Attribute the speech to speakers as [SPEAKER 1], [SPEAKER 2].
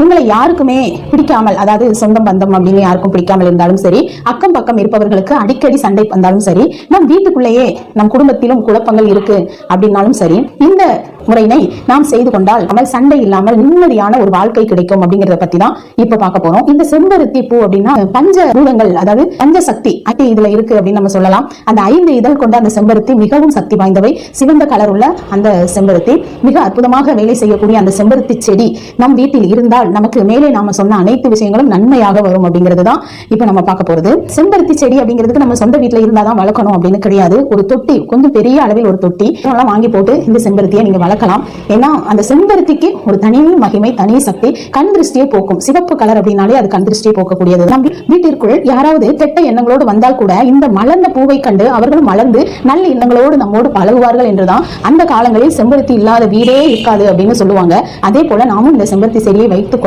[SPEAKER 1] உங்களை யாருக்குமே பிடிக்காமல், அதாவது சொந்தம் பந்தம் அப்படின்னு யாருக்கும் பிடிக்காமல் இருந்தாலும் சரி, அக்கம் பக்கம் இருப்பவர்களுக்கு அடிக்கடி சண்டை வந்தாலும் சரி, நம் வீட்டுக்குள்ளேயே நம் குடும்பத்திலும் குழப்பங்கள் இருக்கு அப்படின்னாலும் சரி, இந்த முறையினை நாம் செய்து கொண்டால் நம்ம சண்டை இல்லாமல் நிம்மதியான ஒரு வாழ்க்கை கிடைக்கும் அப்படிங்கறத பத்தி தான் இப்ப பார்க்க போறோம். இந்த செம்பருத்தி பூ அப்படின்னா பஞ்ச பூதங்கள், அதாவது பஞ்ச சக்தி இதுல இருக்கு அப்படின்னு நம்ம சொல்லலாம். அந்த 5 இதழ் கொண்ட அந்த செம்பருத்தி மிகவும் சக்தி வாய்ந்தவை. சிவந்த கலர் உள்ள அந்த செம்பருத்தி மிக அற்புதமாக வேலை செய்யக்கூடிய அந்த செம்பருத்தி செடி நம் வீட்டில் இருந்தால் நமக்கு மேலே நாம சொன்ன அனைத்து விஷயங்களும் நன்மையாக வரும் அப்படிங்கிறது தான் இப்ப நம்ம பார்க்க போறது. செம்பருத்தி செடி அப்படிங்கிறதுக்கு நம்ம சொந்த வீட்டுல இருந்தாதான் வளர்க்கணும் அப்படின்னு கிடையாது. ஒரு தொட்டி, கொஞ்சம் பெரிய அளவில் ஒரு தொட்டி வாங்கி போட்டு இந்த செம்பருத்தியை நீங்க வளர்க்கலாம். ஏன்னா அந்த செம்பருத்திக்கு ஒரு தனி மகிமை, தனி சக்தி, கண் திருஷ்டியை போக்கும். சிவப்பு கலர் அப்படின்னாலே அது கண் திருஷ்டியை போக்கக்கூடியது. நம் வீட்டிற்குள் யாராவது கெட்ட எண்ணங்களோடு வந்தால் கூட இந்த மலர்ந்த பூவை கண்டு அவர்கள் மலர்ந்து நல்ல எண்ணங்களோடு நம்மோடு பழகுவார்கள் என்றுதான் அந்த காலங்களில் செம்பருத்தி இல்லாத வீடே இருக்காது அப்படின்னு சொல்லுவாங்க. அதே போல நாமும் இந்த செம்பருத்தி செடியை வைத்து